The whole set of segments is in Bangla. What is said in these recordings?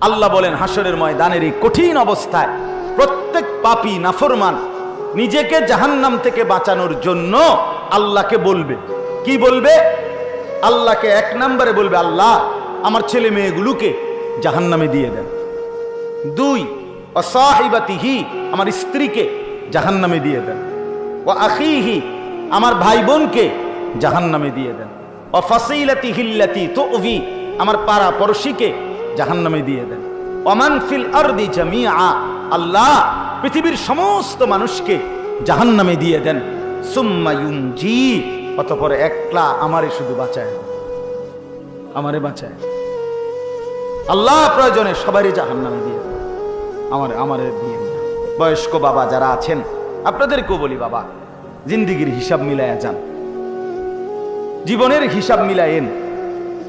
আল্লাহ বলেন হাসরের ময়দানের এই কঠিন অবস্থায় প্রত্যেক পাপী নাফরমান নিজেকে জাহান্নাম থেকে বাঁচানোর জন্য আল্লাহকে বলবে। কি বলবে? আল্লাহকে এক নম্বরে বলবে, আল্লাহ আমার ছেলে মেয়েগুলোকে জাহান্নামে দিয়ে দেন। দুই, অসাহিবাতিহি আমার স্ত্রীকে জাহান্নামে দিয়ে দেন। ও আখিহি আমার ভাই বোনকে জাহান্নামে দিয়ে দেন। ও ফাসিলাতিহিল্লাতি তুযি আমার পাড়া পড়শিকে জাহান্নামে দিয়ে দেন। ওমান ফিল আরদি জামিআ আল্লাহ পৃথিবীর সমস্ত মানুষকে জাহান্নামে দিয়ে দেন। সুম্মা ইউনজি অতঃপর একলা আমারে শুধু বাঁচায়, আমারে বাঁচায়। আল্লাহ প্রয়োজনে সবারই জাহান্নামে দিয়ে দেন, আমারে দিয়ে দেন। বয়স্ক বাবা যারা আছেন আপনাদেরকেও বলি, বাবা জিন্দিগির হিসাব মিলায়া যান, জীবনের হিসাব মিলায়েন।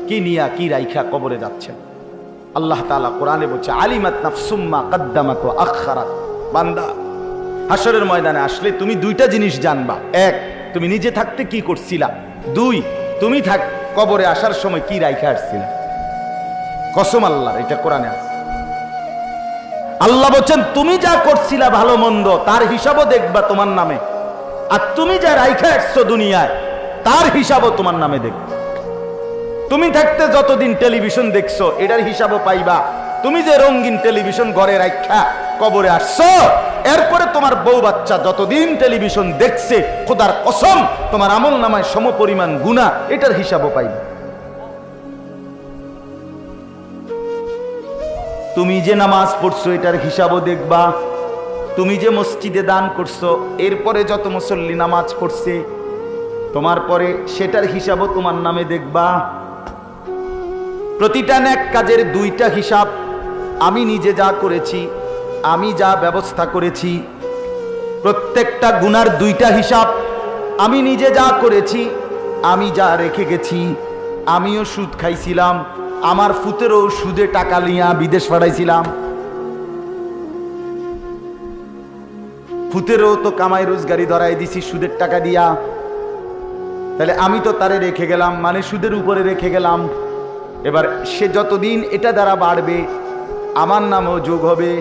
কি নিয়া কি রাইখা কবরে যাচ্ছেন? আল্লাহ তাআলা কোরআনে বলছে, আলিমাত নাফসুম মা কদ্দামাত ওয়া আখখারাত। বান্দা হাসরের ময়দানে আসলে তুমি দুইটা জিনিস জানবা। এক, তুমি নিজে থাকতে কি করছিলা। দুই, তুমি কবরে আসার সময় কি রাইখা আসছিলা। কসম আল্লাহর, এটা কোরআনে আছে। আল্লাহ বলছেন তুমি যা করছিলা ভালো মন্দ তার হিসাবও দেখবা তোমার নামে, আর তুমি যা রাইখা আসছো দুনিয়ায় তার হিসাবও তোমার নামে দেখবে। তুমি থাকতে যতদিন টেলিভিশন দেখছো এটার হিসাবও পাইবা। তুমি যে রঙিন টেলিভিশন ঘরে রাখা কবরে আসছো, এরপরে তোমার বউ বাচ্চা যতদিন টেলিভিশন দেখছে, খোদার কসম তোমার আমল নামায় সমপরিমাণ গুনাহ, এটার হিসাবও পাইবা। তুমি যে নামাজ পড়ছো এটার হিসাবও দেখবা। তুমি যে মসজিদে দান করছো, এরপরে যত মুসল্লি নামাজ পড়ছে তোমার পরে, সেটার হিসাবও তোমার নামে দেখবা। প্রতিটা নেক কাজের দুইটা হিসাব। আমি নিজে যা করেছি, আমি যা ব্যবস্থা করেছি, প্রত্যেকটা গুনার দুইটা হিসাব। আমি নিজে যা করেছি, আমি যা রেখে গেছি। আমিও সুদ খাইছিলাম, আমার ফুতেরও সুদে টাকা নিয়া বিদেশ পাঠাইছিলাম। ফুতেরও তো কামাই রোজগারি ধরাই দিছি সুদের টাকা দিয়া। তাহলে আমি তো তারে রেখে গেলাম, মানে সুদের উপরে রেখে গেলাম। এবার সে যতদিন এটা দ্বারা বাড়বে আমার নামও যোগ হবে।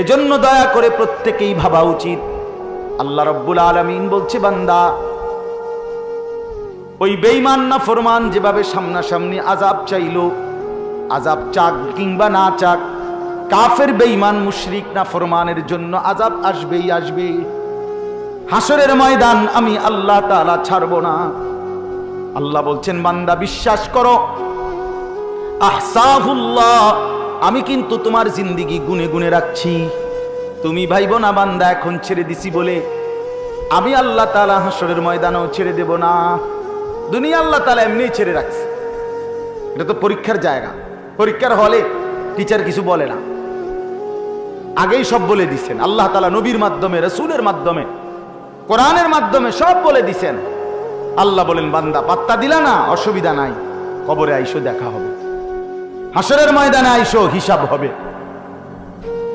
এজন্য দয়া করে প্রত্যেকেই ভাবা উচিত। আল্লাহ রাব্বুল আলামিন বলছে, বান্দা ওই বেঈমান না ফরমান যেভাবে সামনাসামনি আযাব চাইলো, আযাব চাক কিংবা না চাক, কাফের বেঈমান মুশরিক না ফরমানের জন্য আযাব আসবেই আসবে। হাসরের ময়দান আমি আল্লাহ তাআলা ছাড়ব না। আল্লাহ বলছেন, বান্দা বিশ্বাস করো, আহসাহুল্লাহ আমি কিন্তু তোমার জিন্দেগি গুনে গুনে রাখছি। তুমি ভাইব না বান্দা এখন ছেড়ে দিছি বলে আমি আল্লাহ তাআলা হাসরের ময়দানেও ছেড়ে দেব না। দুনিয়া আল্লাহ তাআলা এমনি ছেড়ে রাখছে। এটা তো পরীক্ষার জায়গা। পরীক্ষার হলে টিচার কিছু বলে না, আগেই সব বলে দিচ্ছেন। আল্লাহ তাআলা নবীর মাধ্যমে, রাসূলের মাধ্যমে, কোরআনের মাধ্যমে সব বলে দিছেন। আল্লাহ বলেন, বান্দা পাত্তা দিলা না, অসুবিধা নাই, কবরে আইসো দেখা হবে, হাসরের ময়দানে আইসো হিসাব হবে।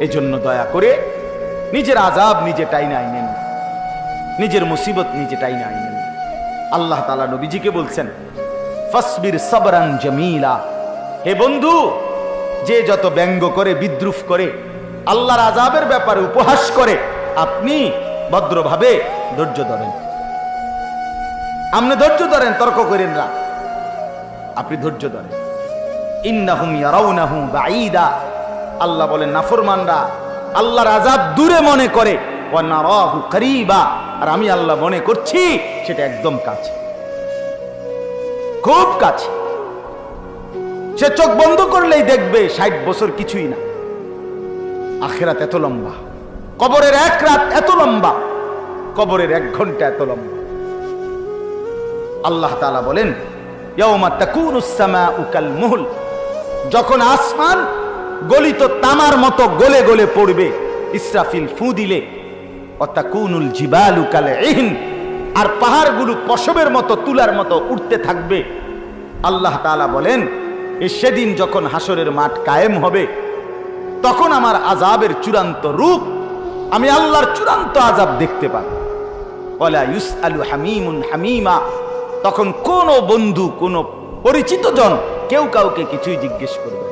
এই জন্য দয়া করে নিজের আযাব নিজে টাইনা আইনেন, নিজের মুসিবত নিজে টাইনা আইনেন। আল্লাহ তাআলা নবীজিকে বলছেন, ফাসবির সাবরান জামিলা। হে বন্ধু, যে যত ব্যঙ্গ করে, বিদ্রুপ করে, আল্লাহর আযাবের ব্যাপারে উপহাস করে, আপনি ভদ্রভাবে ধৈর্য ধরেন। আপনি ধৈর্য ধরেন, তর্ক করেন না, আপনি ধৈর্য ধরেন। ইন্নাহুম ইয়ারাউনাহু বাঈদা। আল্লাহ বলেন নাফরমানরা আল্লাহর আযাব দূরে মনে করে, ওয়া নারাহু করিবা, আর আমি আল্লাহ মনে করছি সেটা একদম কাছে, খুব কাছে। সে চোখ বন্ধ করলেই দেখবে 60 বছর কিছুই না। আখিরাত এত লম্বা, কবরের এক রাত এত লম্বা, কবরের 1 ঘন্টা এত লম্বা। আল্লাহ তাআলা বলেন, ইয়াউমা তাকুনুস সামাউ কাল মুহল, যখন আসমান গলিত তামার মতো গলে গলে পড়বে, ইসরাফিল ফু দিলে, ওয়া তাকুনুল জিবালু কাল ইহন, আর পাহাড়গুলো পশমের মতো, তুলার মতো উঠতে থাকবে। আল্লাহ তাআলা বলেন, সেদিন যখন হাসরের মাঠ কায়েম হবে, তখন আমার আযাবের চূড়ান্ত রূপ, আমি আল্লাহর চূড়ান্ত আযাব দেখতে পাবো। ওয়ালা ইউসআলু হামিমুন হামিমা, তখন কোন বন্ধু, কোন পরিচিত জন কেউ কাউকে কিছুই জিজ্ঞেস করবে না।